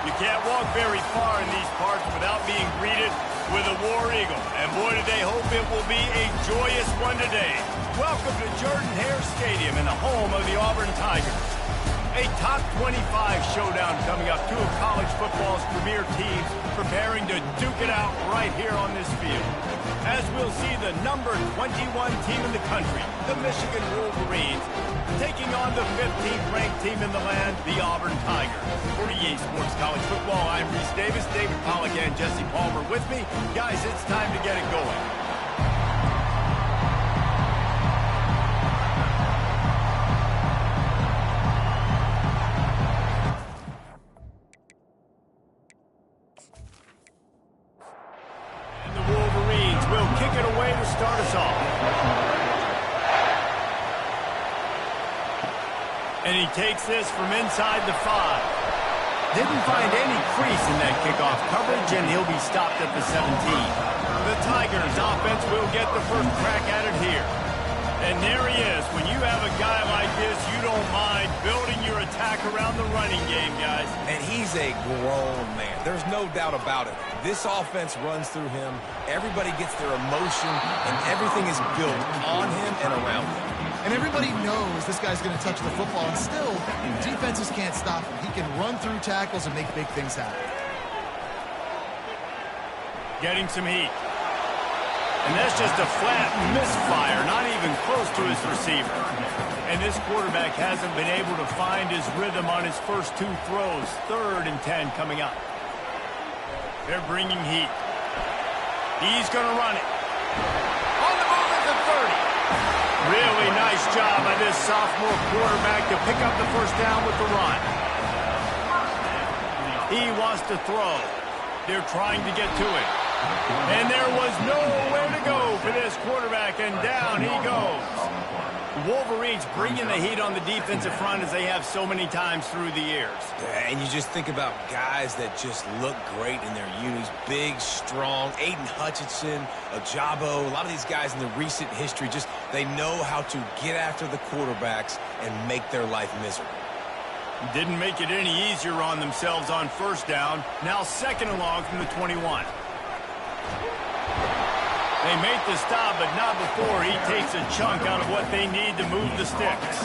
You can't walk very far in these parts without being greeted with a War Eagle. And boy, do they hope it will be a joyous one today. Welcome to Jordan-Hare Stadium in the home of the Auburn Tigers. A top 25 showdown coming up. Two of college football's premier teams preparing to duke it out right here on this field. As we'll see the number 21 team in the country, the Michigan Wolverines, taking on the 15th ranked team in the land, the Auburn Tigers. For EA Sports College Football, I'm Reese Davis, David Pollack and Jesse Palmer with me. Guys, it's time to get it going. And he takes this from inside the 5. Didn't find any crease in that kickoff coverage, and he'll be stopped at the 17. The Tigers offense will get the first crack at it here. And there he is. When you have a guy like this, you don't mind building your attack around the running game, guys. And he's a grown man. There's no doubt about it. This offense runs through him. Everybody gets their emotion, and everything is built on him and around him. And everybody knows this guy's going to touch the football, and still, defenses can't stop him. He can run through tackles and make big things happen. Getting some heat. And that's just a flat misfire, not even close to his receiver. And this quarterback hasn't been able to find his rhythm on his first two throws. 3rd and 10 coming up. They're bringing heat. He's going to run it. On the move at the 30. Really nice job by this sophomore quarterback to pick up the first down with the run. He wants to throw. They're trying to get to it. And there was nowhere to go for this quarterback, and down he goes. The Wolverines bringing the heat on the defensive front as they have so many times through the years. Yeah, and you just think about guys that just look great in their unis. Big, strong, Aiden Hutchinson, Ajabo, a lot of these guys in the recent history, just they know how to get after the quarterbacks and make their life miserable. Didn't make it any easier on themselves on first down. Now 2nd and long from the 21. They make the stop, but not before he takes a chunk out of what they need to move the sticks.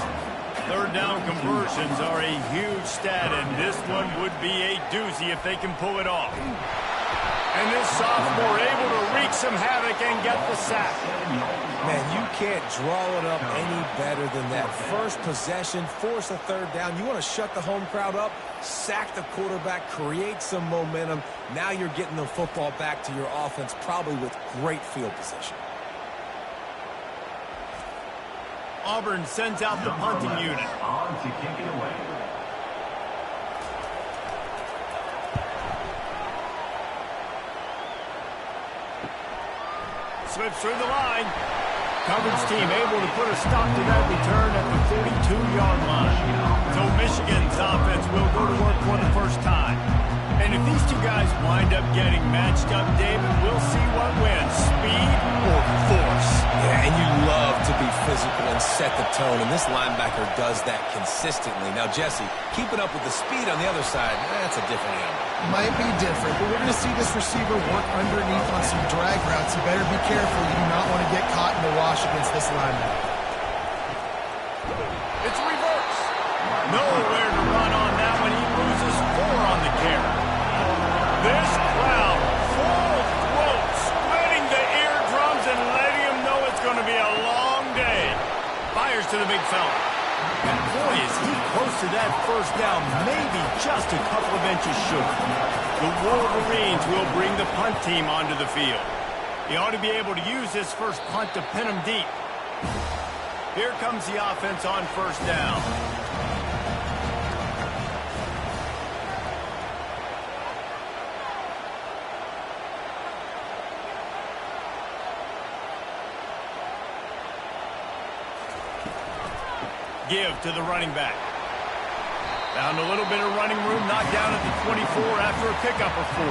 3rd down conversions are a huge stat, and this one would be a doozy if they can pull it off. And this sophomore able to wreak some havoc and get the sack. Man, you can't draw it up any better than that. First possession, force a 3rd down. You want to shut the home crowd up, sack the quarterback, create some momentum. Now you're getting the football back to your offense, probably with great field position. Auburn sends out the punting unit. On to kick it away. Slips through the line. Coverage team able to put a stop to that return at the 42-yard line. So Michigan's offense will go to work for the first time. And if these two guys wind up getting matched up, David, we'll see what wins, speed or force. Yeah, and you love to be physical and set the tone, and this linebacker does that consistently. Now, Jesse, keeping up with the speed on the other side, that's a different animal. Might be different, but we're going to see this receiver work underneath on some drag routes. You better be careful. You do not want to get caught in the wash against this linebacker. It's reverse. Nowhere to run on that one. He loses 4 on the carry. This crowd full throat, splitting the eardrums and letting him know it's going to be a long day. Fires to the big fella. And boy, is he close to that first down, maybe just a couple of inches short. The Wolverines will bring the punt team onto the field. He ought to be able to use this first punt to pin him deep. Here comes the offense on first down. Give to the running back. Found a little bit of running room, knocked down at the 24 after a pickup of 4.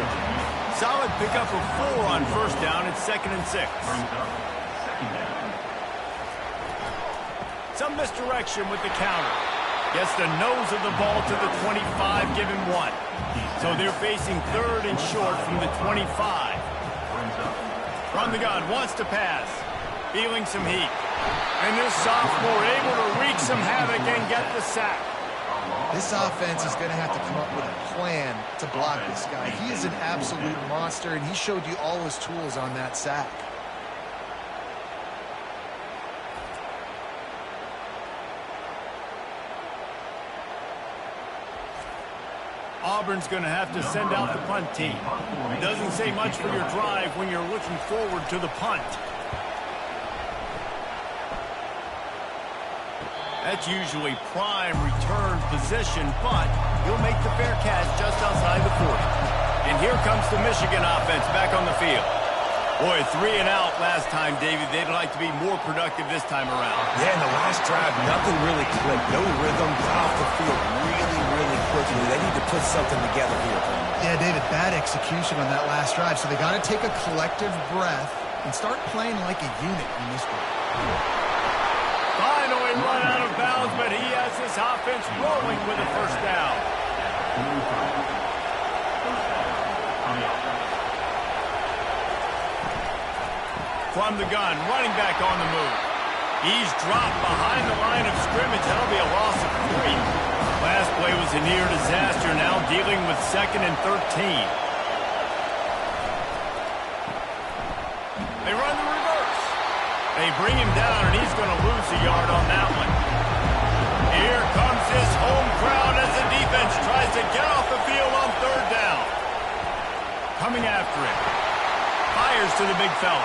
Solid pickup of 4 on first down. It's 2nd and 6. Some misdirection with the counter. Gets the nose of the ball to the 25, give him 1. So they're facing 3rd and short from the 25. From the gun, wants to pass. Feeling some heat. And this sophomore able to wreak some havoc and get the sack. This offense is going to have to come up with a plan to block this guy. He is an absolute monster, and he showed you all his tools on that sack. Auburn's going to have to send out the punt team. It doesn't say much for your drive when you're looking forward to the punt. That's usually prime return position, but he'll make the fair catch just outside the 40. And here comes the Michigan offense back on the field. Boy, 3 and out last time, David. They'd like to be more productive this time around. Yeah, in the last drive, nothing really clicked. No rhythm, got off the field really quickly. They need to put something together here. Yeah, David, bad execution on that last drive, so they got to take a collective breath and start playing like a unit in this one. Finally run out of bounds, but he has this offense rolling with a first down. From the gun, running back on the move. He's dropped behind the line of scrimmage. That'll be a loss of 3. Last play was a near disaster, now dealing with 2nd and 13. They run the reverse. They bring him down, and he's going to lose a yard on that one. Here comes this home crowd as the defense tries to get off the field on 3rd down. Coming after him. Fires to the big fella.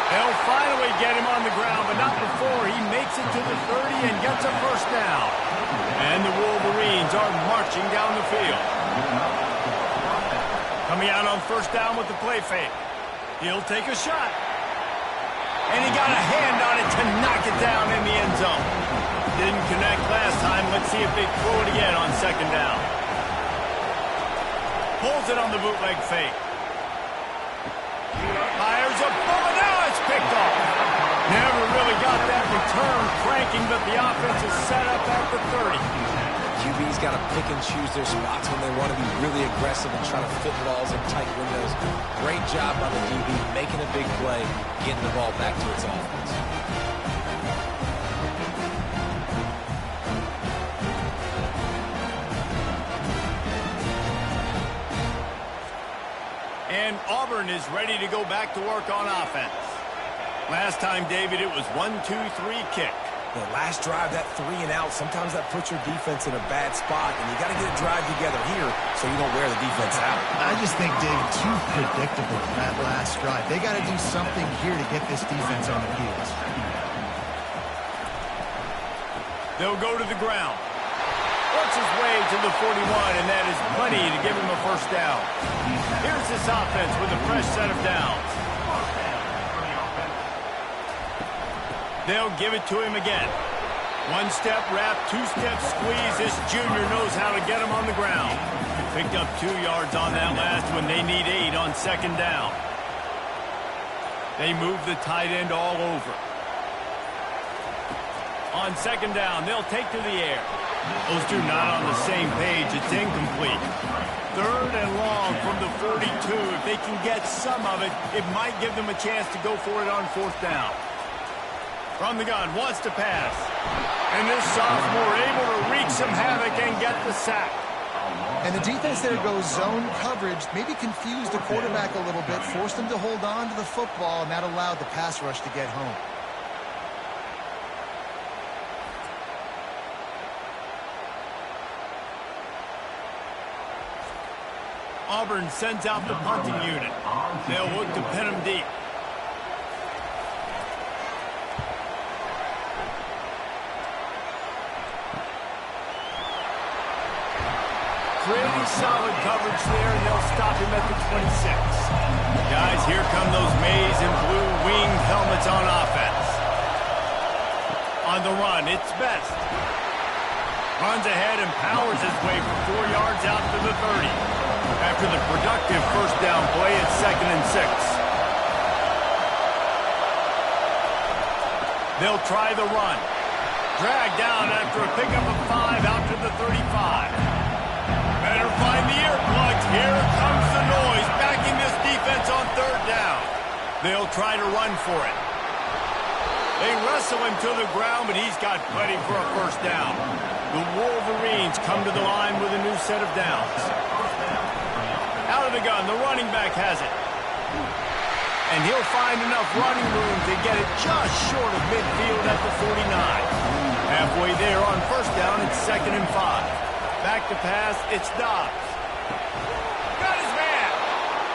They'll finally get him on the ground, but not before he makes it to the 30 and gets a first down. And the Wolverines are marching down the field. Coming out on 1st down with the play fake. He'll take a shot. And he got a hand on it to knock it down in the end zone. Didn't connect last time. Let's see if they throw it again on 2nd down. Pulls it on the bootleg fake. Fires a bullet. Now it's picked off. Never really got that return cranking, but the offense is set up at the 30. QB's got to pick and choose their spots when they want to be really aggressive and try to fit balls in tight windows. Great job by the DB making a big play, getting the ball back to its offense. And Auburn is ready to go back to work on offense. Last time, David, it was 1-2-3 kick. The last drive, that 3 and out, sometimes that puts your defense in a bad spot, and you got to get a drive together here so you don't wear the defense out. I just think, David, too predictable that last drive. They got to do something here to get this defense on their heels. They'll go to the ground. Works his way to the 41, and that is plenty to give him a first down. Here's this offense with a fresh set of downs. They'll give it to him again. 1-step wrap, 2-step squeeze. This junior knows how to get him on the ground. Picked up 2 yards on that last one. They need 8 on 2nd down. They move the tight end all over. On 2nd down, they'll take to the air. Those two not on the same page. It's incomplete. 3rd and long from the 42. If they can get some of it, it might give them a chance to go for it on 4th down. From the gun, wants to pass. And this sophomore able to wreak some havoc and get the sack. And the defense there goes zone coverage, maybe confused the quarterback a little bit, forced him to hold on to the football, and that allowed the pass rush to get home. Auburn sends out the punting unit. They'll look to pin him deep. Pretty solid coverage there, and they'll stop him at the 26. Guys, here come those maize and blue winged helmets on offense. On the run, it's Best. Runs ahead and powers his way for 4 yards out to the 30. After the productive first down play, it's 2nd and 6. They'll try the run. Dragged down after a pickup of 5 out to the 35. Better find the They'll try to run for it. They wrestle him to the ground, but he's got plenty for a first down. The Wolverines come to the line with a new set of downs. Out of the gun, the running back has it. And he'll find enough running room to get it just short of midfield at the 49. Halfway there on first down, it's 2nd and 5. Back to pass, it's Dobbs. Got his man.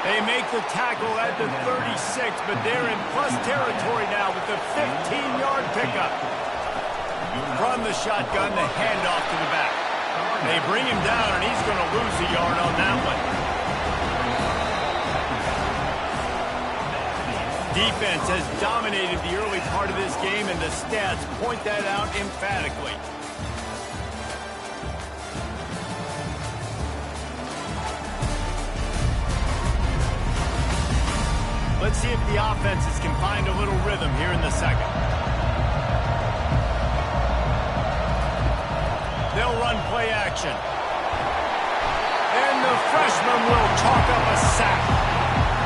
They make the tackle at the 36, but they're in plus territory now with the 15-yard pickup. From the shotgun, the handoff to the back. They bring him down, and he's going to lose a yard on that one. Defense has dominated the early part of this game, and the stats point that out emphatically. Let's see if the offenses can find a little rhythm here in the second. They'll run play action. And the freshman will chalk up a sack.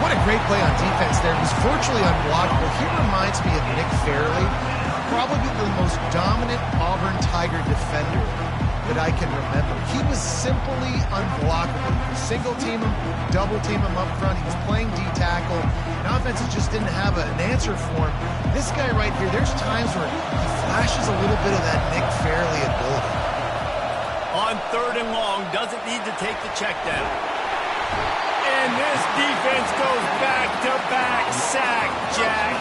What a great play on defense there. It was virtually unblockable. He reminds me of Nick Fairley, probably the most dominant Auburn Tiger defender that I can remember. He was simply unblockable. Single team him, double team him up front. He was playing D-tackle. And offenses just didn't have an answer for him. This guy right here, there's times where he flashes a little bit of that Nick Fairley ability. On 3rd and long, doesn't need to take the check down. And this defense goes back-to-back sack, Jack.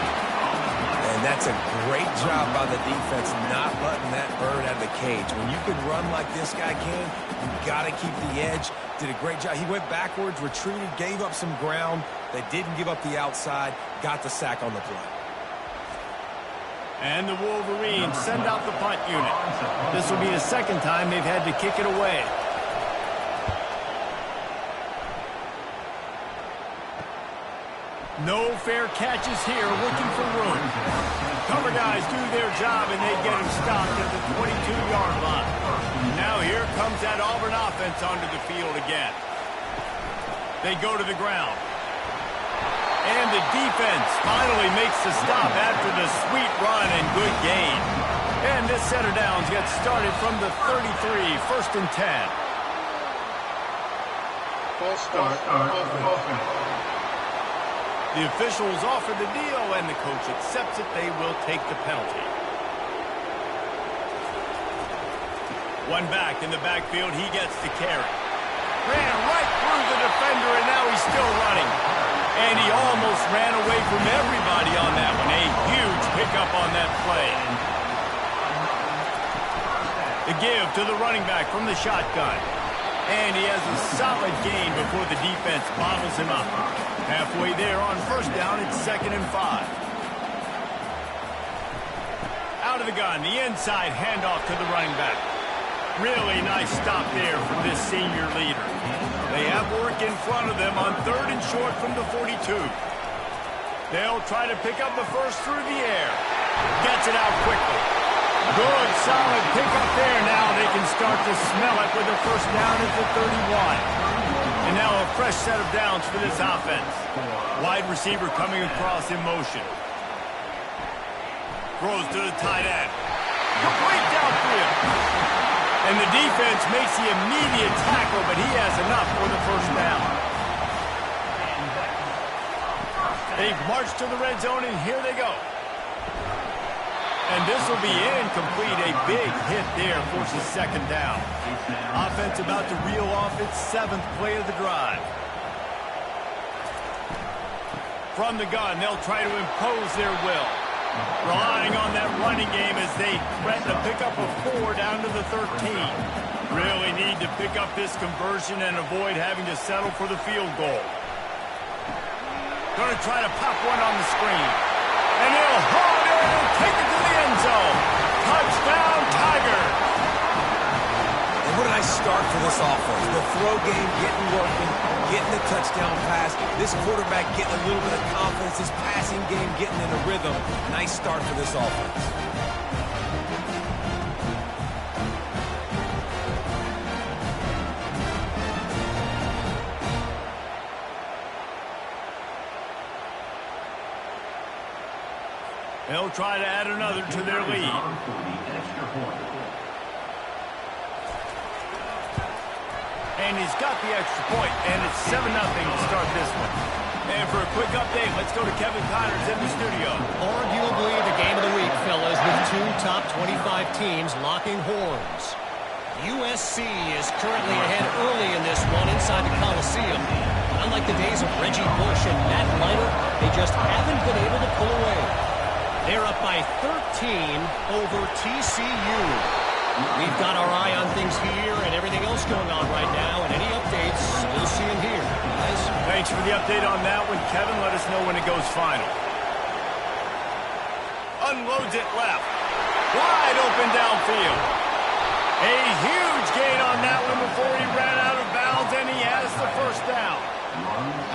And that's a great job by the defense not letting that bird out of the cage. When you can run like this guy can, you got to keep the edge. Did a great job. He went backwards, retreated, gave up some ground. They didn't give up the outside, got the sack on the play. And the Wolverines send out the punt unit. This will be the second time they've had to kick it away. No fair catches here, looking for room. Cover guys do their job, and they get him stopped at the 22-yard line. Now here comes that Auburn offense onto the field again. They go to the ground. And the defense finally makes the stop after the sweet run and good gain. And this set of downs gets started from the 33, 1st and 10. False start. The officials offer the deal, and the coach accepts it. They will take the penalty. One back in the backfield. He gets the carry. Ran right through the defender, and now he's still running. And he almost ran away from everybody on that one. A huge pickup on that play. The give to the running back from the shotgun. And he has a solid gain before the defense bottles him up. Halfway there on first down, it's 2nd and 5. Out of the gun, the inside handoff to the running back. Really nice stop there from this senior leader. They have work in front of them on 3rd and short from the 42. They'll try to pick up the first through the air. Gets it out quickly. Good, solid pickup there. Now they can start to smell it with a first down at the 31. And now a fresh set of downs for this offense. Wide receiver coming across in motion. Throws to the tight end. Complete downfield. And the defense makes the immediate tackle, but he has enough for the first down. They've marched to the red zone, and here they go. And this will be incomplete. A big hit there forces 2nd down. Offense about to reel off its 7th play of the drive. From the gun, they'll try to impose their will. Relying on that running game as they threaten to pick up a 4 down to the 13. Really need to pick up this conversion and avoid having to settle for the field goal. Going to try to pop one on the screen. And he'll haul it in and take it to the end zone. Touchdown, Tigers! And what a nice start for this offense. The throw game getting working, getting the touchdown pass. This quarterback getting a little bit of confidence. This passing game getting in a rhythm. Nice start for this offense. They'll try to add another to their lead. And he's got the extra point, and it's 7-0 to start this one. And for a quick update, let's go to Kevin Connors in the studio. Arguably the game of the week, fellas, with two top 25 teams locking horns. USC is currently ahead early in this one inside the Coliseum. But unlike the days of Reggie Bush and Matt Leinart, they just haven't been able to pull away. They're up by 13 over TCU. We've got our eye on things here and everything else going on right now, and any updates, we'll see them here. Guys? Thanks for the update on that one, Kevin. Let us know when it goes final. Unloads it left. Wide open downfield. A huge gain on that one before he ran out of bounds, and he has the first down.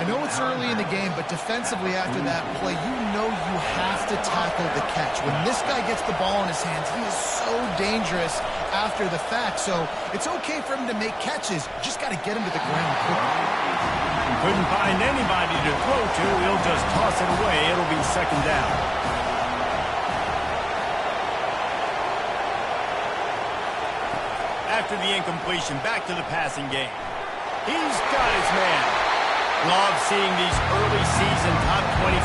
I know it's early in the game, but defensively after that play, you know you have to tackle the catch. When this guy gets the ball in his hands, he is so dangerous after the fact. So it's okay for him to make catches. You just got to get him to the ground quickly. Couldn't find anybody to throw to. He'll just toss it away. It'll be second down. After the incompletion, back to the passing game. He's got his man. Love seeing these early season top 25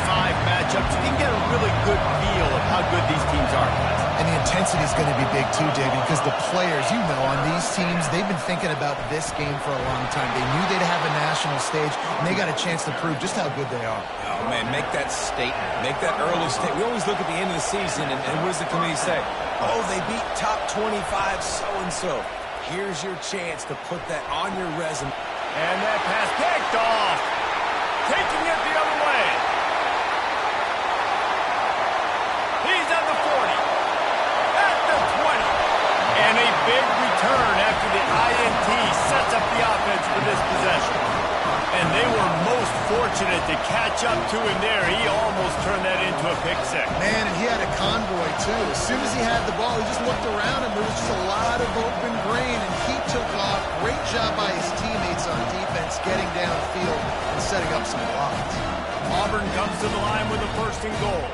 matchups. You can get a really good feel of how good these teams are. And the intensity is going to be big too, David, because the players, you know, on these teams, they've been thinking about this game for a long time. They knew they'd have a national stage, and they got a chance to prove just how good they are. Oh, man, make that statement. Make that early statement. We always look at the end of the season, and what does the committee say? Oh, they beat top 25 so-and-so. Here's your chance to put that on your resume. And that pass picked off. Taking it the other way. He's at the 40. At the 20. And a big return after the INT sets up the offense for this possession. And they were most fortunate to catch up to him there. He almost turned that into a pick six. Man, and he had a convoy, too. As soon as he had the ball, he just looked around and there was just a lot of open grain, and he took off. Great job by his teammates on defense, getting downfield and setting up some blocks. Auburn comes to the line with a first and goal.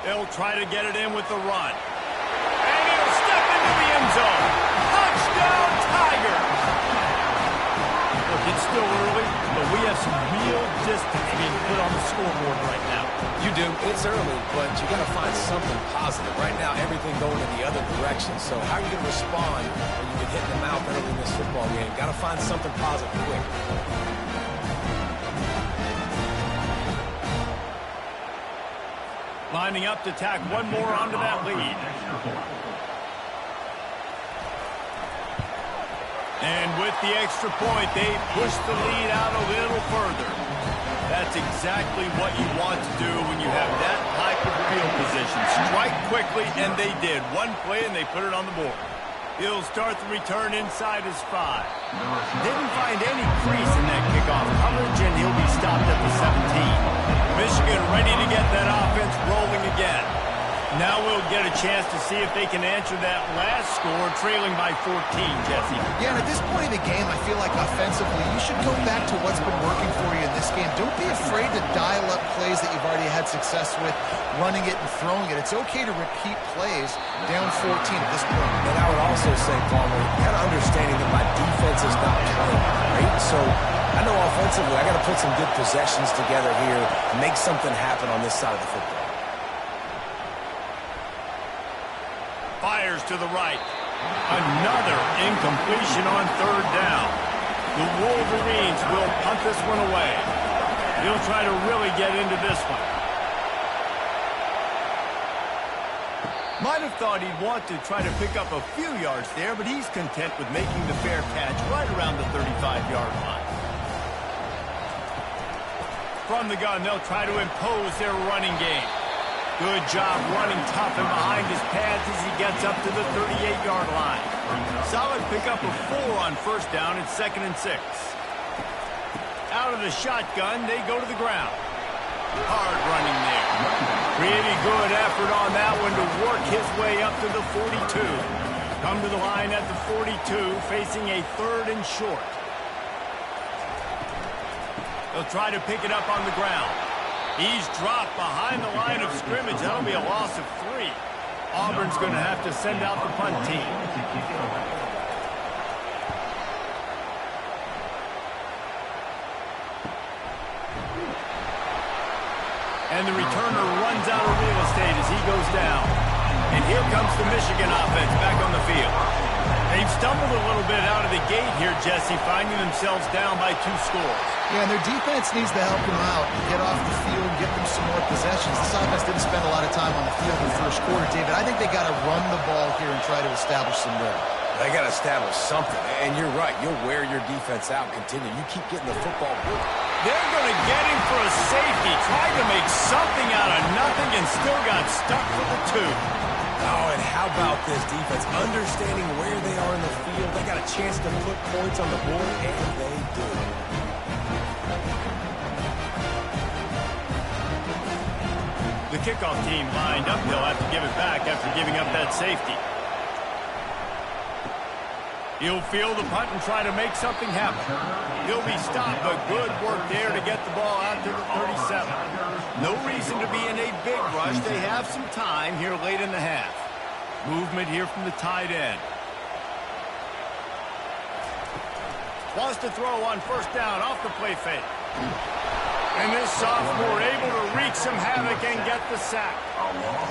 They'll try to get it in with the run. And he'll step into the end zone. Touchdown, Tigers! Look, it's still early, but we have some real distance being put on the scoreboard right now. You do. It's early, but you got to find something positive. Right now, everything going in the other direction. So how are you going to respond when you get hit in the mouth early in this football game? Got to find something positive quick. Lining up to tack one more onto that lead. And with the extra point, they push the lead out a little further. That's exactly what you want to do when you have that type of field position. Strike quickly, and they did. One play, and they put it on the board. He'll start the return inside his 5. Didn't find any crease in that kickoff coverage, and he'll be stopped at the 17. Michigan ready to get that offense rolling again. Now we'll get a chance to see if they can answer that last score, trailing by 14, Jesse. Yeah, and at this point in the game, I feel like offensively, you should go back to what's been working for you in this game. Don't be afraid to dial up plays that you've already had success with, running it and throwing it. It's okay to repeat plays down 14 at this point. And I would also say, Palmer, kind of understanding that my defense is not playing great, so I know offensively I got to put some good possessions together here and make something happen on this side of the football. Fires to the right. Another incompletion on third down. The Wolverines will punt this one away. He'll try to really get into this one. Might have thought he'd want to try to pick up a few yards there, but he's content with making the fair catch right around the 35-yard line. From the gun, they'll try to impose their running game. Good job running tough and behind his pads as he gets up to the 38-yard line. Solid pickup of 4 on first down and 2nd and 6. Out of the shotgun, they go to the ground. Hard running there. Pretty good effort on that one to work his way up to the 42. Come to the line at the 42, facing a 3rd and short. They'll try to pick it up on the ground. He's dropped behind the line of scrimmage. That'll be a loss of 3. Auburn's going to have to send out the punt team. And the returner runs out of real estate as he goes down. And here comes the Michigan offense back on the field. They've stumbled a little bit out of the gate here, Jesse, finding themselves down by 2 scores. Yeah, and their defense needs to help them out, get off the field, get them some more possessions. This offense didn't spend a lot of time on the field in the first quarter, David. I think they got to run the ball here and try to establish some rhythm. They got to establish something, and you're right. You'll wear your defense out and continue. You keep getting the football moving. They're going to get him for a safety. Tried to make something out of nothing and still got stuck for the 2. Oh, and how about this defense? Understanding where they are in the field. They got a chance to put points on the board, and they do. The kickoff team lined up. They'll have to give it back after giving up that safety. He'll field the punt and try to make something happen. He'll be stopped, but good work there to get the ball out to the 37. No reason to be in a big rush. They have some time here late in the half. Movement here from the tight end. Wants to throw on first down off the play fake. And this sophomore able to wreak some havoc and get the sack.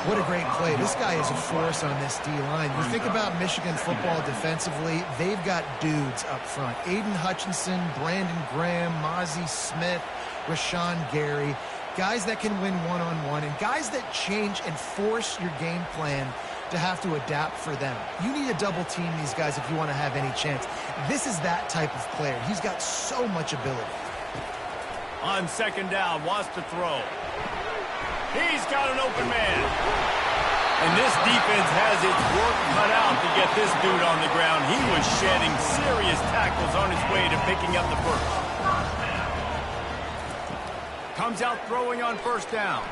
What a great play. This guy is a force on this D-line. You think about Michigan football defensively, they've got dudes up front. Aiden Hutchinson, Brandon Graham, Mozzie Smith, Rashawn Gary. Guys that can win one-on-one and guys that change and force your game plan to have to adapt for them. You need to double team these guys if you want to have any chance. This is that type of player. He's got so much ability. On second down, wants to throw. He's got an open man. And this defense has its work cut out to get this dude on the ground. He was shedding serious tackles on his way to picking up the first. Comes out throwing on first down.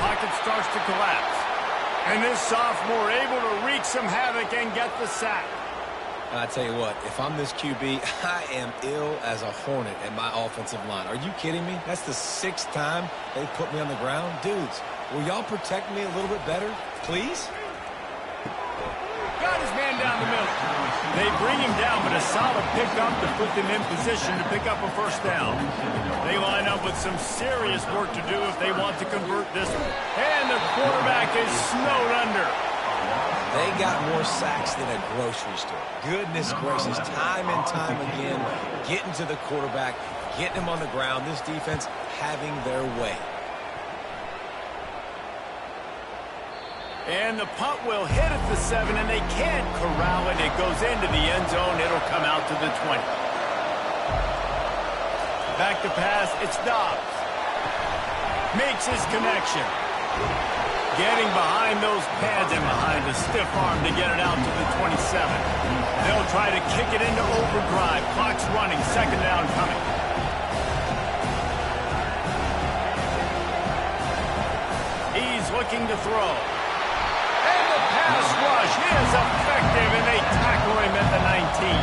Pocket starts to collapse. And this sophomore able to wreak some havoc and get the sack. I tell you what, if I'm this QB, I am ill as a hornet at my offensive line. Are you kidding me? That's the 6th time they put me on the ground. Dudes, will y'all protect me a little bit better, please? Got his man down the middle. They bring him down, but a solid pickup to put them in position to pick up a first down. They line up with some serious work to do if they want to convert this one. And the quarterback is snowed under. They got more sacks than a grocery store. Goodness gracious, time and time again, getting to the quarterback, getting him on the ground. This defense having their way. And the punt will hit at the 7, and they can't corral it. It goes into the end zone. It'll come out to the 20. Back to pass, it's Dobbs. Makes his connection. Getting behind those pads and behind the stiff arm to get it out to the 27. They'll try to kick it into overdrive. Clock's running. Second down coming. He's looking to throw. And the pass rush is effective, and they tackle him at the 19.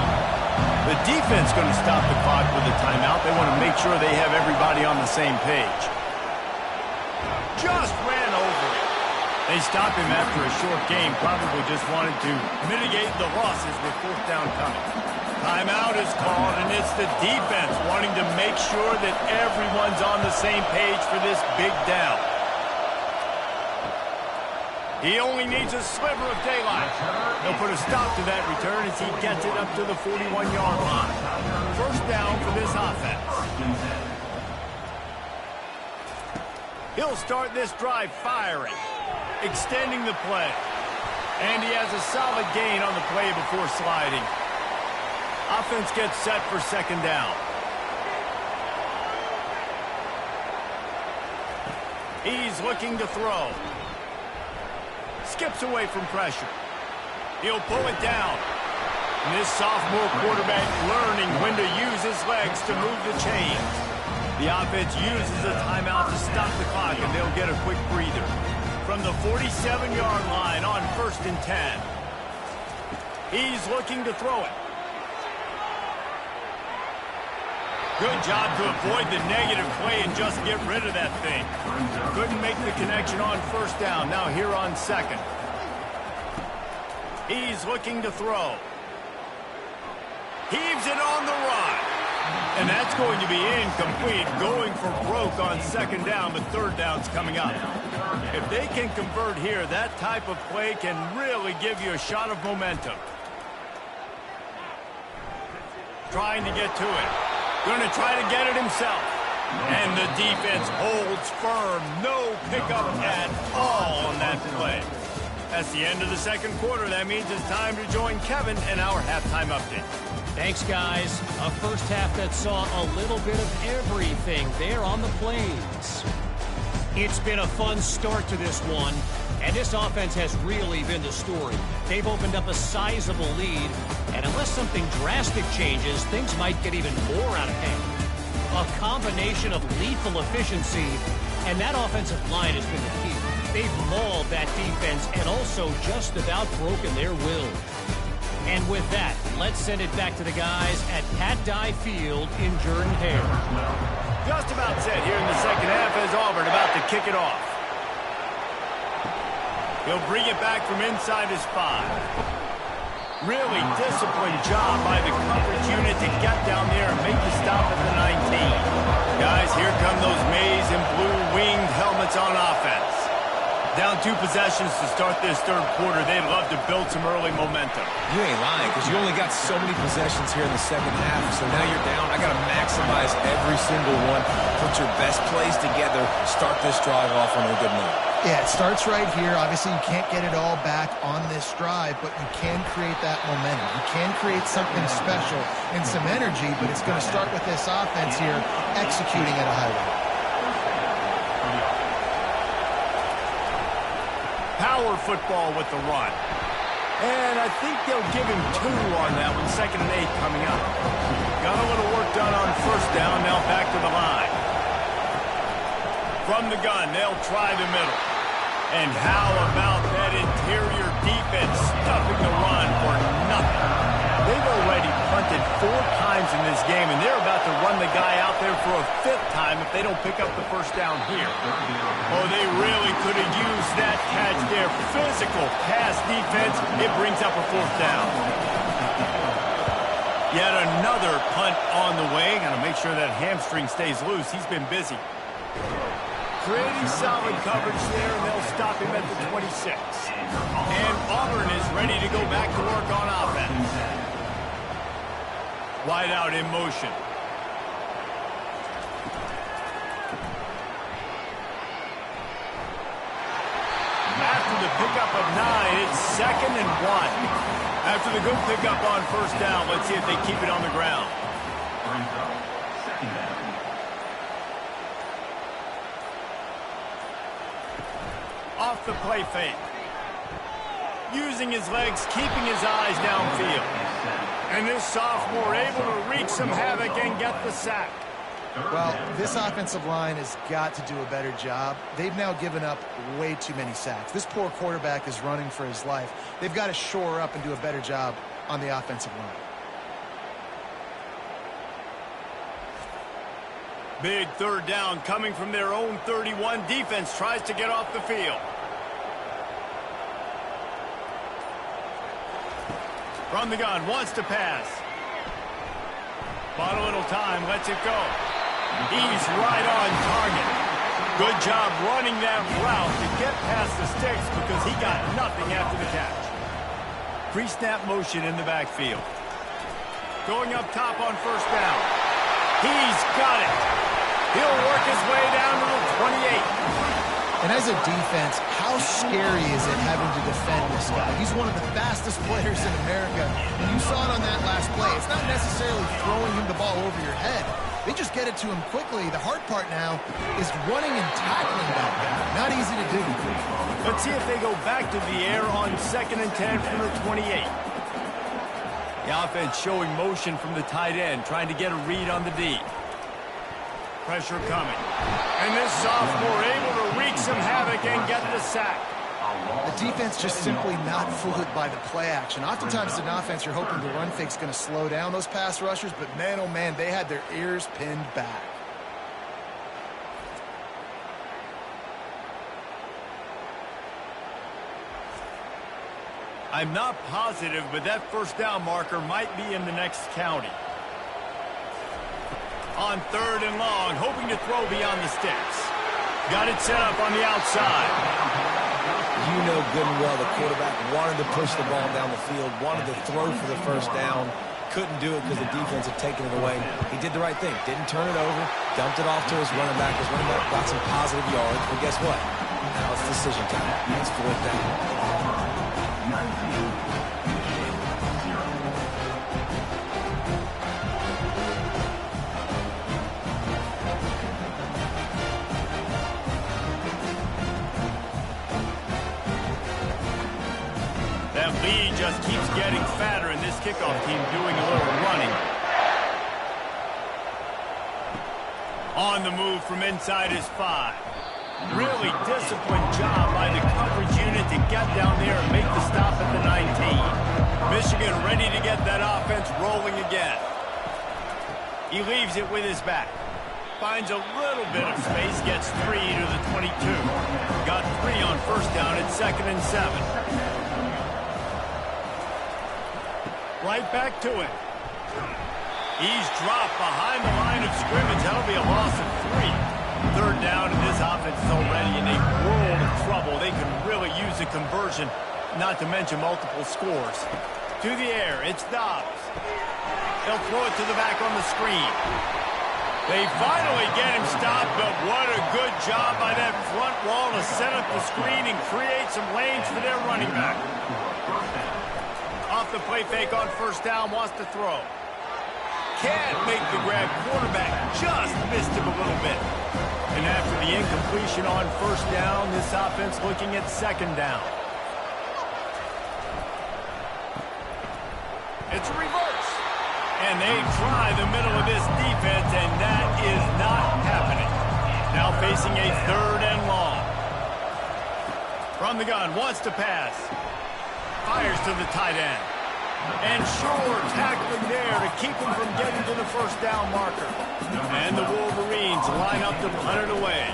The defense going to stop the clock with a timeout. They want to make sure they have everybody on the same page. Just ran over it. They stopped him after a short game, probably just wanted to mitigate the losses with fourth down coming. Timeout is called, and it's the defense wanting to make sure that everyone's on the same page for this big down. He only needs a sliver of daylight. He'll put a stop to that return as he gets it up to the 41-yard line. First down for this offense. He'll start this drive firing, extending the play. And he has a solid gain on the play before sliding. Offense gets set for second down. He's looking to throw. Skips away from pressure. He'll pull it down. And this sophomore quarterback learning when to use his legs to move the chains. The offense uses a timeout to stop the clock, and they'll get a quick breather. From the 47-yard line on 1st and 10. He's looking to throw it. Good job to avoid the negative play and just get rid of that thing. Couldn't make the connection on first down. Now here on second. He's looking to throw. Heaves it on the run. And that's going to be incomplete. Going for broke on second down, but third down's coming up. If they can convert here, that type of play can really give you a shot of momentum. Trying to get to it. Going to try to get it himself. And the defense holds firm. No pickup at all on that play. That's the end of the second quarter. That means it's time to join Kevin and our halftime update. Thanks, guys. A first half that saw a little bit of everything there on the Plains. It's been a fun start to this one, and this offense has really been the story. They've opened up a sizable lead, and unless something drastic changes, things might get even more out of hand. A combination of lethal efficiency, and that offensive line has been the key. They've mauled that defense and also just about broken their will. And with that, let's send it back to the guys at Pat Dye Field in Jordan-Hare. Just about set here in the second half as Auburn about to kick it off. He'll bring it back from inside his 5. Really disciplined job by the coverage unit to get down there and make the stop at the 19. Guys, here come those maize and blue winged helmets on offense. Down 2 possessions to start this third quarter. They'd love to build some early momentum. You ain't lying, because you only got so many possessions here in the second half, so now you're down. I got to maximize every single one. Put your best plays together. Start this drive off on a good note. Yeah, it starts right here. Obviously, you can't get it all back on this drive, but you can create that momentum. You can create something special and some energy, but it's going to start with this offense here executing at a high rate. Power football with the run. And I think they'll give him 2 on that one. 2nd and 8 coming up. Got a little work done on first down. Now back to the line. From the gun, they'll try the middle. And how about that interior defense stuffing the run for nothing? They've already punted 4 times in this game, and they're about to run the guy out there for a 5th time if they don't pick up the first down here. Oh, they really could have used that catch there. Physical pass defense. It brings up a 4th down. Yet another punt on the way. Got to make sure that hamstring stays loose. He's been busy. Pretty solid coverage there, and they'll stop him at the 26. And Auburn is ready to go back to work on offense. Wide out in motion. After the pickup of 9, it's 2nd and 1. After the good pickup on first down, let's see if they keep it on the ground. Off the play fake. Using his legs, keeping his eyes downfield. And this sophomore able to wreak some havoc and get the sack. Well, this offensive line has got to do a better job. They've now given up way too many sacks. This poor quarterback is running for his life. They've got to shore up and do a better job on the offensive line. Big third down coming from their own 31. Defense tries to get off the field. From the gun, wants to pass. Bought a little time, lets it go. He's right on target. Good job running that route to get past the sticks because he got nothing after the catch. Pre-snap motion in the backfield. Going up top on first down. He's got it. He'll work his way down to the 28. And as a defense, how scary is it having to defend this guy? He's one of the fastest players in America, and you saw it on that last play. It's not necessarily throwing him the ball over your head. They just get it to him quickly. The hard part now is running and tackling that guy. Not easy to do. Let's see if they go back to the air on 2nd and 10 from the 28. The offense showing motion from the tight end, trying to get a read on the D. Pressure coming. And this sophomore able to wreak some havoc and get the sack. The defense just simply not fooled by the play action. Oftentimes, as an offense, you're hoping the run fake's going to slow down those pass rushers, but man, oh man, they had their ears pinned back. I'm not positive, but that first down marker might be in the next county. On 3rd and long, hoping to throw beyond the sticks. Got it set up on the outside. You know good and well the quarterback wanted to push the ball down the field, wanted to throw for the first down. Couldn't do it because the defense had taken it away. He did the right thing. Didn't turn it over. Dumped it off to his running back. His running back got some positive yards. But guess what? Now it's decision time. It's 4th down. That lead just keeps getting fatter, and this kickoff team doing a little running. On the move from inside his 5. Really disciplined job by the coverage unit to get down there and make the stop at the 19. Michigan ready to get that offense rolling again. He leaves it with his back. Finds a little bit of space, gets 3 to the 22. Got 3 on first down at 2nd and 7. Right back to it. He's dropped behind the line of scrimmage. That'll be a loss of 3. 3rd down, and this offense is already in a world of trouble. They can really use a conversion, not to mention multiple scores. To the air, it's Dobbs. They'll throw it to the back on the screen. They finally get him stopped, but what a good job by that front wall to set up the screen and create some lanes for their running back. Off the play fake on first down, wants to throw. Can't make the grab. Quarterback just missed him a little bit. And after the incompletion on first down, this offense looking at 2nd down. It's a reverse. And they try the middle of this defense, and that is not happening. Now facing a 3rd and long. From the gun, wants to pass. Fires to the tight end. And sure, tackling there to keep him from getting to the first down marker. And the Wolverines line up to punt it away.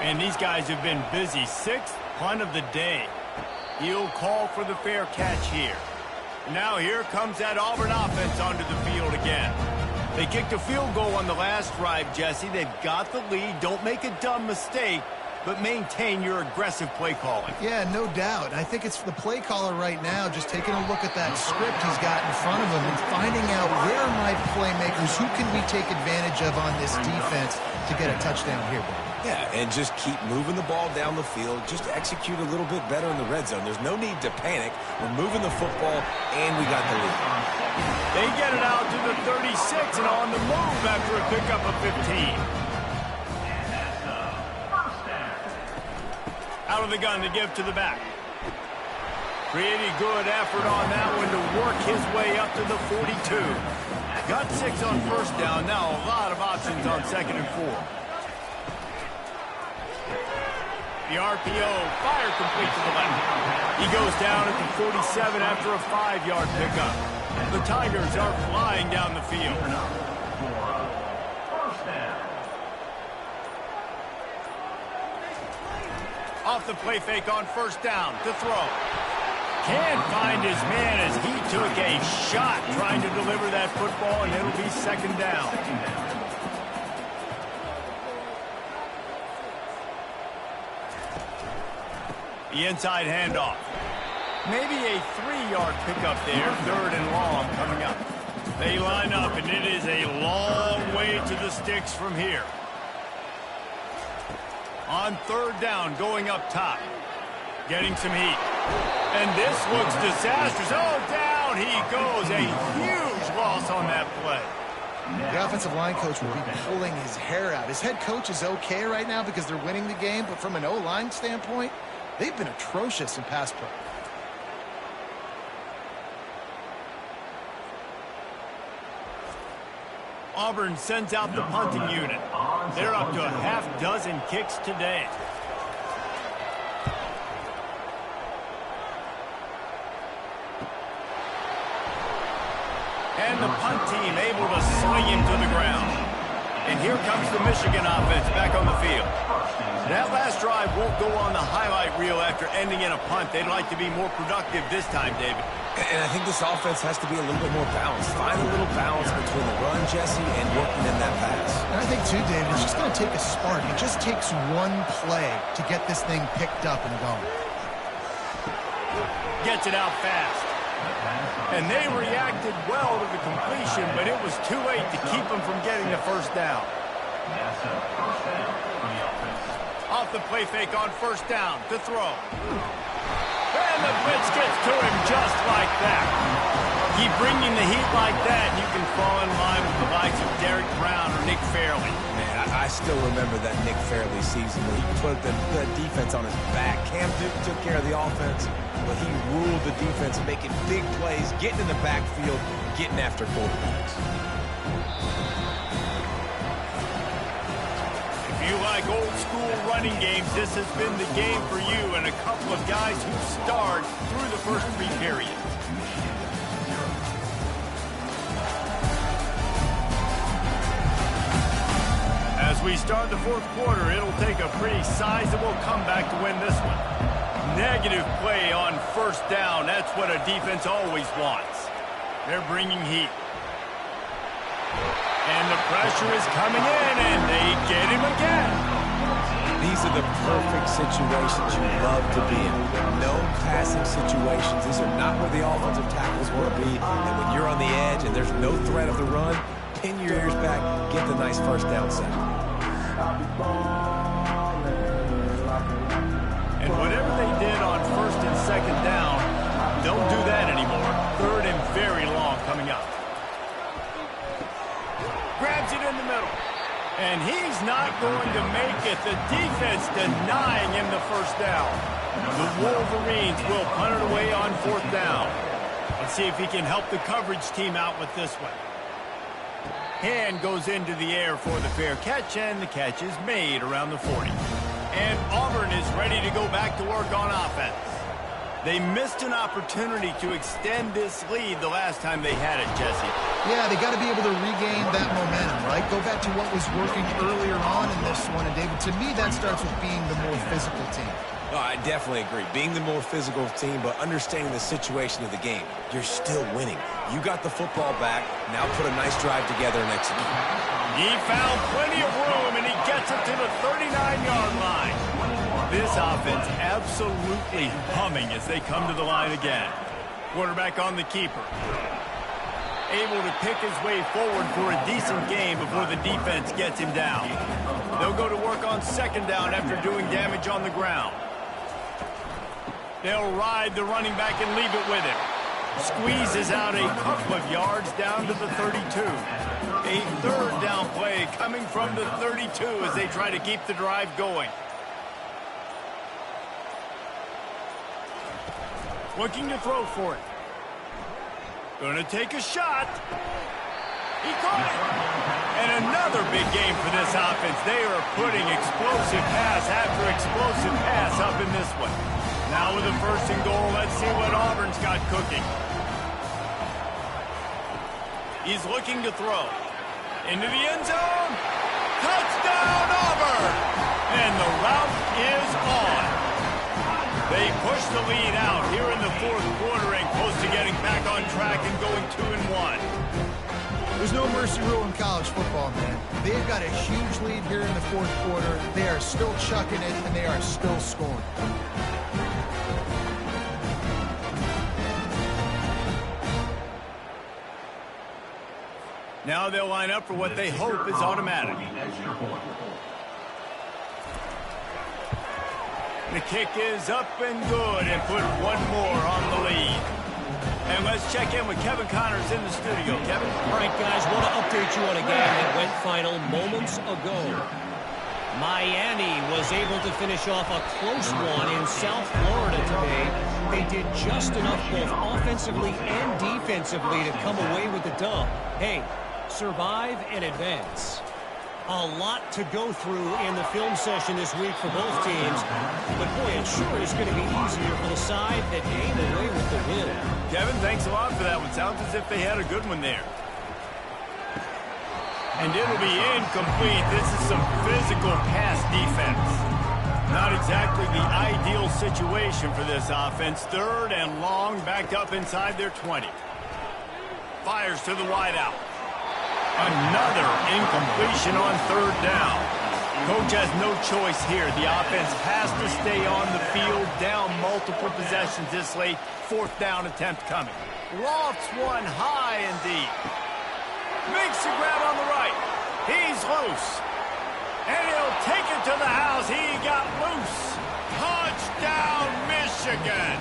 And these guys have been busy. 6th punt of the day. He'll call for the fair catch here. Now here comes that Auburn offense onto the field again. They kicked a field goal on the last drive, Jesse. They've got the lead. Don't make a dumb mistake, but maintain your aggressive play calling. Yeah, no doubt. I think it's the play caller right now just taking a look at that script he's got in front of him and finding out where are my playmakers, who can we take advantage of on this defense to get a touchdown here, Bob. Yeah, and just keep moving the ball down the field. Just execute a little bit better in the red zone. There's no need to panic. We're moving the football, and we got the lead. They get it out to the 36 and on the move after a pickup of 15. Out of the gun to give to the back. Pretty good effort on that one to work his way up to the 42. Got 6 on first down. Now a lot of options on 2nd and 4. The RPO, fire complete to the left. He goes down at the 47 after a 5-yard pickup. The Tigers are flying down the field. Off the play fake on first down to throw. Can't find his man as he took a shot trying to deliver that football, and it'll be 2nd down. The inside handoff. Maybe a 3-yard pickup there. 3rd and long coming up. They line up, and it is a long way to the sticks from here. On 3rd down, going up top. Getting some heat. And this looks disastrous. Oh, down he goes. A huge loss on that play. The offensive line coach will be pulling his hair out. His head coach is okay right now because they're winning the game, but from an O-line standpoint, they've been atrocious in pass pro. Auburn sends out the punting unit. They're up to a half dozen kicks today. And the punt team able to sling him to the ground. And here comes the Michigan offense back on the field. That last drive won't go on the highlight reel after ending in a punt. They'd like to be more productive this time, David. And I think this offense has to be a little bit more balanced. Find a little balance between the run, Jesse, and working in that pass. And I think, too, David, it's just going to take a spark. It just takes one play to get this thing picked up and going. Gets it out fast. And they reacted well to the completion, but it was too late to keep them from getting the first down. Off the play fake on first down to throw. And the blitz gets to him just like that. Keep bringing the heat like that, and you can fall in line with the likes of Derek Brown or Nick Fairley. Man, I still remember that Nick Fairley season when he put the defense on his back. Cam Newton took care of the offense, but he ruled the defense, making big plays, getting in the backfield, getting after quarterbacks. If you like old school running games, this has been the game for you and a couple of guys who starred through the first three periods. As we start the fourth quarter, it'll take a pretty sizable comeback to win this one. Negative play on first down. That's what a defense always wants. They're bringing heat. And the pressure is coming in, and they get him again. These are the perfect situations you love to be in. No passing situations. These are not where the offensive tackles want to be. And when you're on the edge and there's no threat of the run, pin your ears back, get the nice first down sack. And whatever they did on first and second down, don't do that anymore. Third and very long coming up. Grabs it in the middle. And he's not going to make it. The defense denying him the first down. The Wolverines will punt it away on fourth down. Let's see if he can help the coverage team out with this one. Hand goes into the air for the fair catch, and the catch is made around the 40. And Auburn is ready to go back to work on offense. They missed an opportunity to extend this lead the last time they had it, Jesse. Yeah, they got to be able to regain that momentum, right? Go back to what was working earlier on in this one. And, David, to me, that starts with being the more physical team. Oh, I definitely agree. Being the more physical team, but understanding the situation of the game. You're still winning. You got the football back. Now put a nice drive together and execute. He found plenty of room, and he gets it to the 39-yard line. This offense absolutely humming as they come to the line again. Quarterback on the keeper. Able to pick his way forward for a decent game before the defense gets him down. They'll go to work on second down after doing damage on the ground. They'll ride the running back and leave it with him. Squeezes out a couple of yards down to the 32. A third down play coming from the 32 as they try to keep the drive going. Looking to throw for it. Gonna take a shot. He caught it. And another big game for this offense. They are putting explosive pass after explosive pass up in this one. Now with a first and goal, let's see what Auburn's got cooking. He's looking to throw. Into the end zone. Touchdown, Auburn! And the route is on. They push the lead out here in the fourth quarter and close to getting back on track and going 2-1. There's no mercy rule in college football, man. They've got a huge lead here in the fourth quarter. They are still chucking it, and they are still scoring. Now they'll line up for what they hope is automatic. The kick is up and good and put one more on the lead. And let's check in with Kevin Connors in the studio. Kevin? All right, guys, want to update you on a game that went final moments ago. Miami was able to finish off a close one in South Florida today. They did just enough both offensively and defensively to come away with the dub. Hey, survive and advance. A lot to go through in the film session this week for both teams. But, boy, it sure is going to be easier for the side that came away with the win. Kevin, thanks a lot for that one. Sounds as if they had a good one there. And it'll be incomplete. This is some physical pass defense. Not exactly the ideal situation for this offense. 3rd and long, backed up inside their 20. Fires to the wideout. Another incompletion on 3rd down. Coach has no choice here. The offense has to stay on the field, down multiple possessions this late. 4th down attempt coming. Lofts one high and deep. Makes the grab on the right. He's loose. And he'll take it to the house. He got loose. Touchdown, Michigan.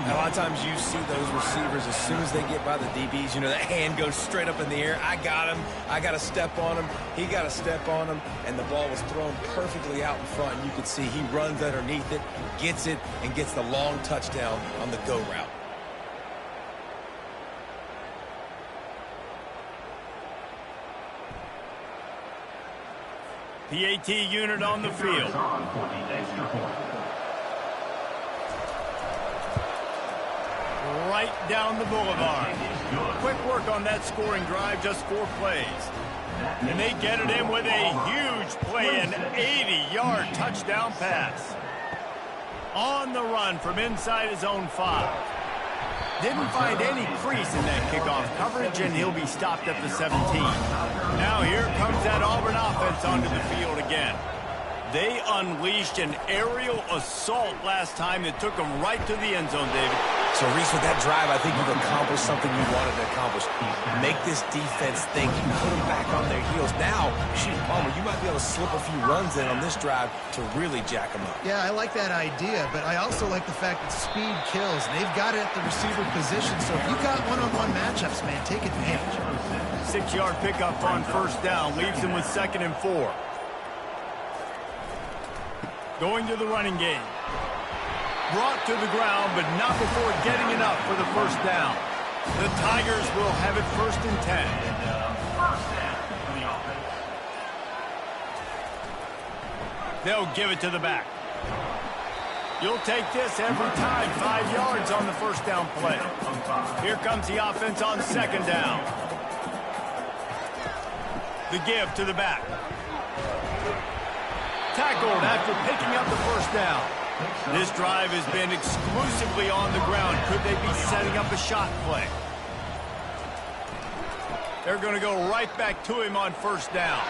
A lot of times you see those receivers, as soon as they get by the DBs, you know, that hand goes straight up in the air. I got him. I got to step on him. He got to step on him. And the ball was thrown perfectly out in front. And you can see he runs underneath it, gets it, and gets the long touchdown on the go route. PAT unit on the field. Right down the boulevard. Quick work on that scoring drive, just 4 plays. And they get it in with a huge play, an 80-yard touchdown pass. On the run from inside his own 5. Didn't find any crease in that kickoff coverage, and he'll be stopped at the 17. Now here comes that Auburn offense onto the field again. They unleashed an aerial assault last time that took them right to the end zone, David. So, Reese, with that drive, I think you've accomplished something you wanted to accomplish. Make this defense think. You put them back on their heels. Now, shoot, Palmer, you might be able to slip a few runs in on this drive to really jack them up. Yeah, I like that idea, but I also like the fact that speed kills. And they've got it at the receiver position, so if you've got one-on-one matchups, man, take advantage. 6-yard pickup on 1st down, leaves them with 2nd and 4. Going to the running game. Brought to the ground, but not before getting enough for the 1st down. The Tigers will have it 1st and 10. They'll give it to the back. You'll take this every time. 5 yards on the 1st down play. Here comes the offense on 2nd down. The give to the back. Tackled after picking up the 1st down. This drive has been exclusively on the ground. Could they be setting up a shot play? They're going to go right back to him on 1st down.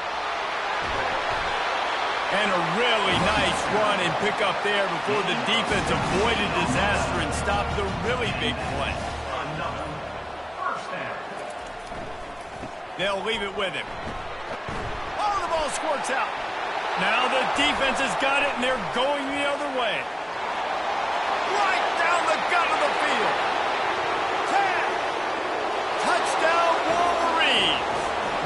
And a really nice run and pick up there before the defense avoided disaster and stopped the really big play. They'll leave it with him. Oh, the ball squirts out. Now the defense has got it, and they're going the other way. Right down the gut of the field. 10. Touchdown, Wolverines.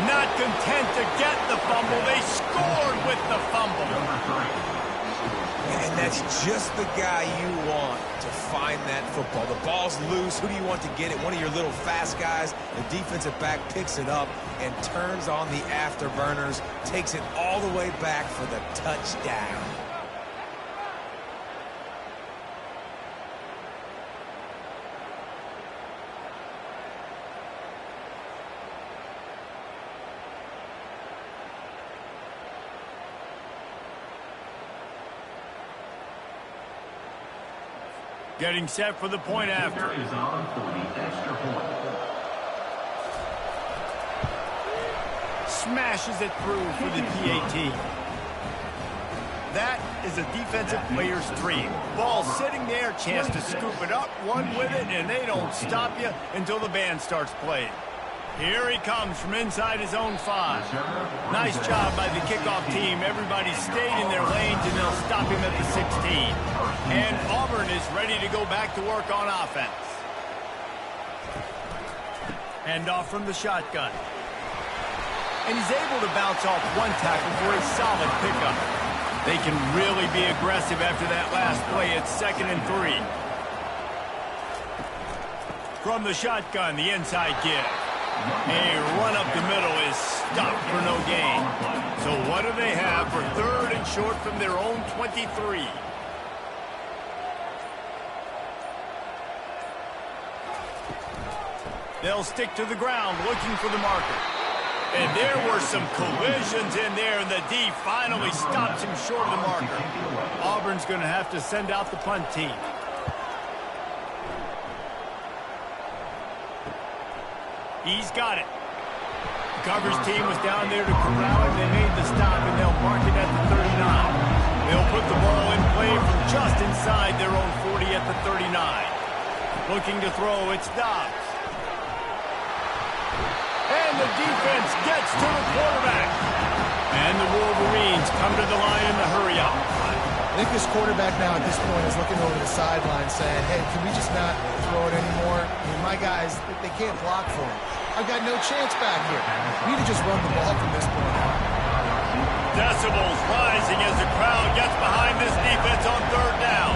Not content to get the fumble, they scored with the fumble. And that's just the guy you want to find that football. The ball's loose. Who do you want to get it? One of your little fast guys. The defensive back picks it up and turns on the afterburners, takes it all the way back for the touchdown. Getting set for the point after. Smashes it through for the PAT. That is a defensive player's dream. Ball sitting there, chance to scoop it up, one with it, and they don't stop you until the band starts playing. Here he comes from inside his own 5. Nice job by the kickoff team. Everybody stayed in their lanes, and they'll stop him at the 16. And Auburn is ready to go back to work on offense. Hand off from the shotgun. And he's able to bounce off one tackle for a solid pickup. They can really be aggressive after that last play. It's 2nd and 3. From the shotgun, the inside give. A run up the middle is stopped for no gain. So what do they have for third and short from their own 23? They'll stick to the ground looking for the marker. And there were some collisions in there, and the D finally stops him short of the marker. Auburn's going to have to send out the punt team. He's got it. The coverage team was down there to corral him. They made the stop, and they'll mark it at the 39. They'll put the ball in play from just inside their own 40 at the 39. Looking to throw, it's Dobbs. And the defense gets to the quarterback. And the Wolverines come to the line in the hurry up. I think this quarterback now at this point is looking over the sideline saying, hey, can we just not throw it anymore? I mean, my guys, they can't block for him. I've got no chance back here. We need to just run the ball from this point on. Decibels rising as the crowd gets behind this defense on third down.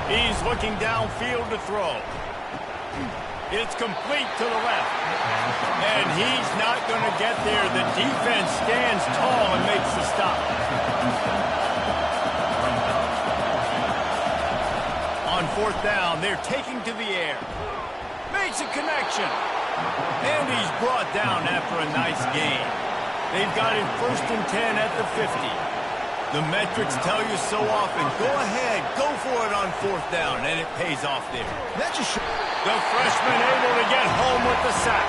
He's looking downfield to throw. It's complete to the left. And he's not going to get there. The defense stands tall and makes the stop. On fourth down, they're taking to the air. Makes a connection. And he's brought down after a nice gain. They've got him 1st and 10 at the 50. The metrics tell you so often, go ahead, go for it on fourth down, and it pays off there. That just the freshman able to get home with the sack.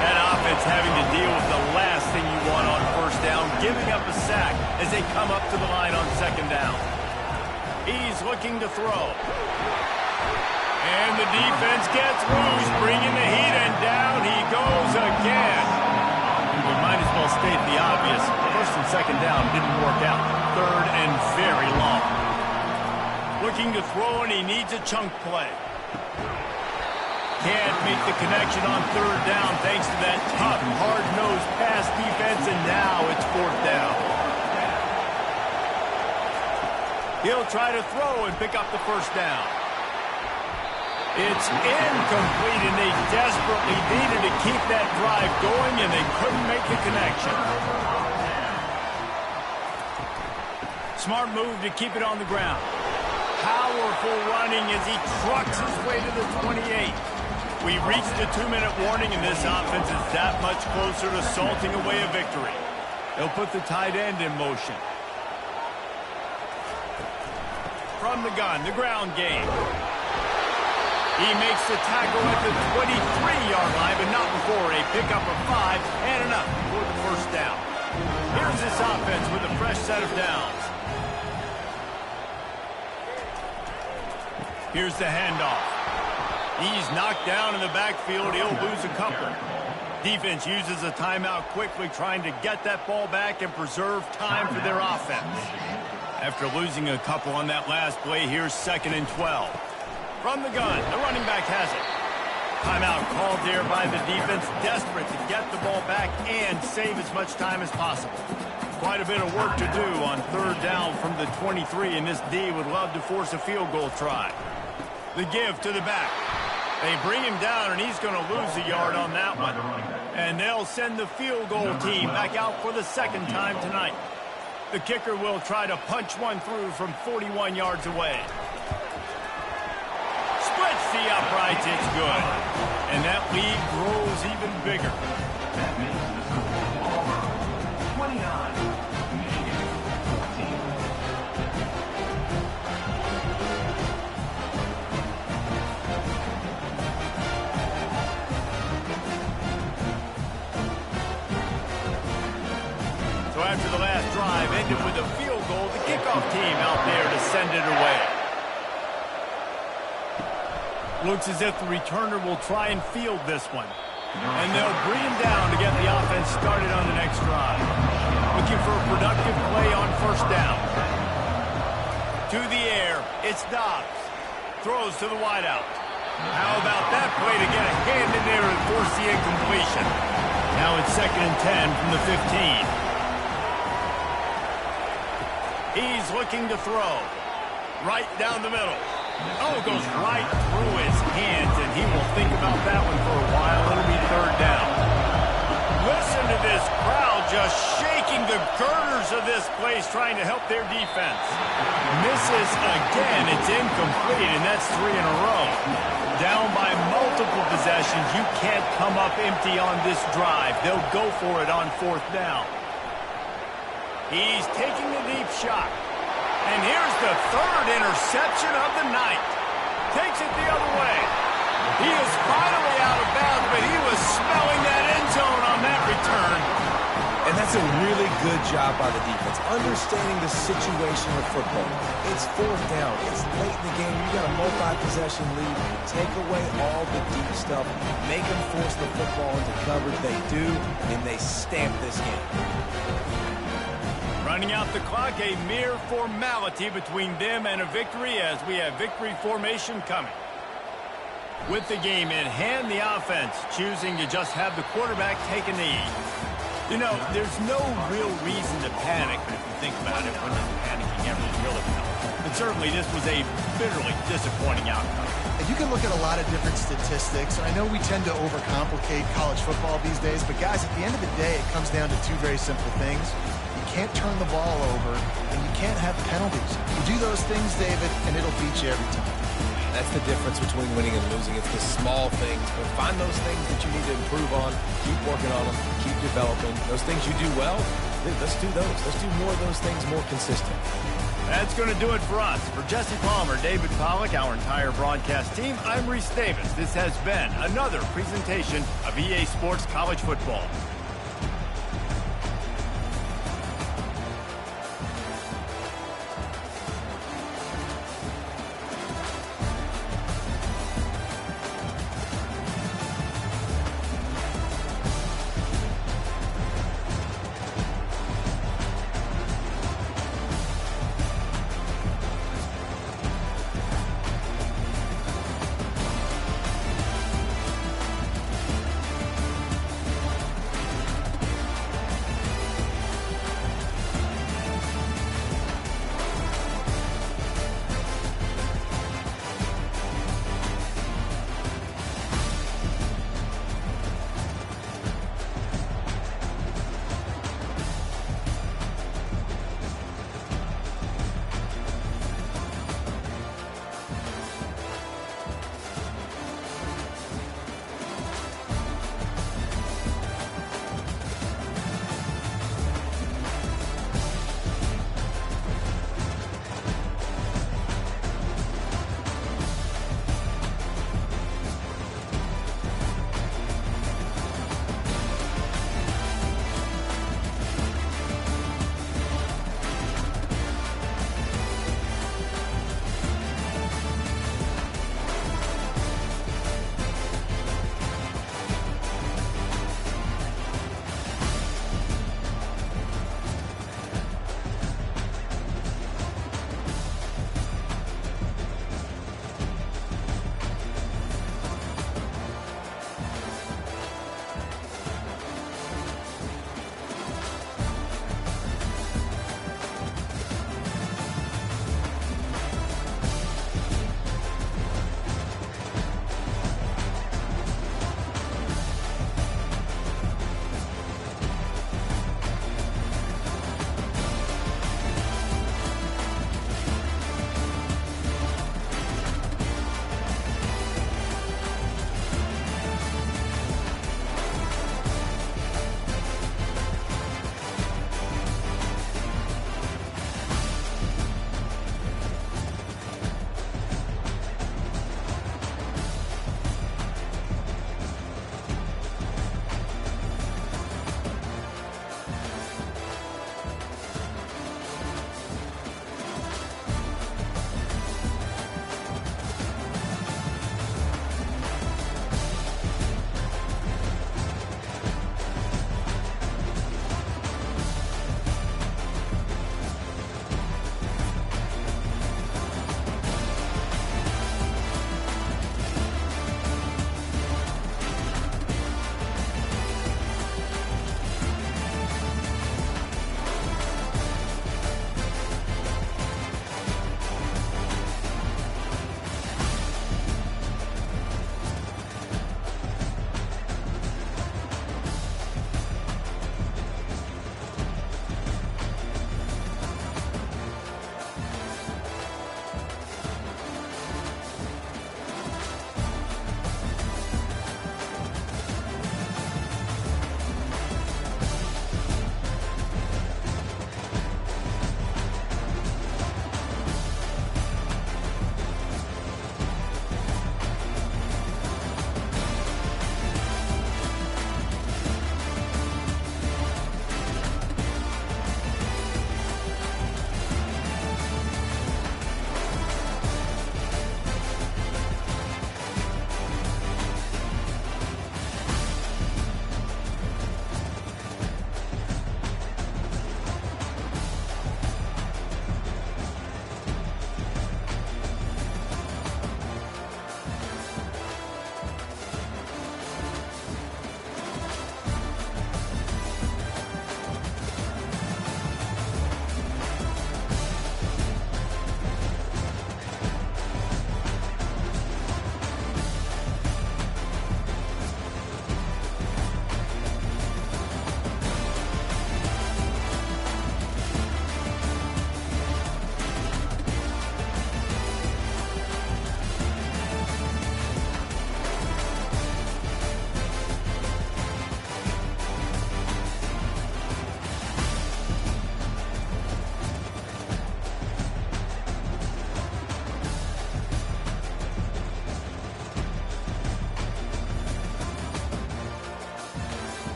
That offense having to deal with the last thing you want on first down, giving up a sack as they come up to the line on second down. He's looking to throw. And the defense gets loose, bringing the heat, and down he goes again. We might as well state the obvious. First and second down didn't work out. Third and very long. Looking to throw, and he needs a chunk play. Can't make the connection on third down thanks to that tough, hard-nosed pass defense, and now it's fourth down. He'll try to throw and pick up the first down. It's incomplete, and they desperately needed to keep that drive going, and they couldn't make the connection. Smart move to keep it on the ground. Powerful running as he trucks his way to the 28. We've reached the 2-minute warning, and this offense is that much closer to salting away a victory. They'll put the tight end in motion. From the gun, the ground game. He makes the tackle at the 23-yard line, but not before a pickup of 5 and enough for the first down. Here's this offense with a fresh set of downs. Here's the handoff. He's knocked down in the backfield. He'll lose a couple. Defense uses a timeout quickly, trying to get that ball back and preserve time for their offense. After losing a couple on that last play, here's 2nd and 12. From the gun, the running back has it. Timeout called there by the defense, desperate to get the ball back and save as much time as possible. Quite a bit of work to do on third down from the 23, and this D would love to force a field goal try. The give to the back. They bring him down, and he's going to lose a yard on that one. And they'll send the field goal team back out for the second time tonight. The kicker will try to punch one through from 41 yards away. Splits the uprights, it's good. And that lead grows even bigger. So after the last drive ended with a field goal, the kickoff team out there to send it away. Looks as if the returner will try and field this one. And they'll bring him down to get the offense started on the next drive. Looking for a productive play on first down. To the air, it's Dobbs. Throws to the wideout. How about that play to get a hand in there and force the incompletion? Now it's 2nd and 10 from the 15. He's looking to throw. Right down the middle. Oh, goes right through his hands, and he will think about that one for a while. It'll be third down. Listen to this crowd just shaking the girders of this place, trying to help their defense. Misses again. It's incomplete, and that's 3 in a row. Down by multiple possessions. You can't come up empty on this drive. They'll go for it on fourth down. He's taking a deep shot. And here's the third interception of the night. Takes it the other way. He is finally out of bounds, but he was smelling that end zone on that return. And that's a really good job by the defense, understanding the situation of football. It's fourth down. It's late in the game. You got a multi-possession lead. Take away all the deep stuff. Make them force the football into coverage. They do, and they stamp this game. Running out the clock, a mere formality between them and a victory as we have victory formation coming. With the game in hand, the offense choosing to just have the quarterback take a knee. You know, there's no real reason to panic, but if you think about it, when does panicking ever really help? But certainly this was a bitterly disappointing outcome. And you can look at a lot of different statistics, and I know we tend to overcomplicate college football these days, but guys, at the end of the day, it comes down to two very simple things. You can't turn the ball over, and you can't have penalties. You do those things, David, and it'll beat you every time. That's the difference between winning and losing. It's the small things. But find those things that you need to improve on. Keep working on them. Keep developing. Those things you do well, let's do those. Let's do more of those things more consistent. That's going to do it for us. For Jesse Palmer, David Pollack, our entire broadcast team, I'm Reese Davis. This has been another presentation of EA Sports College Football.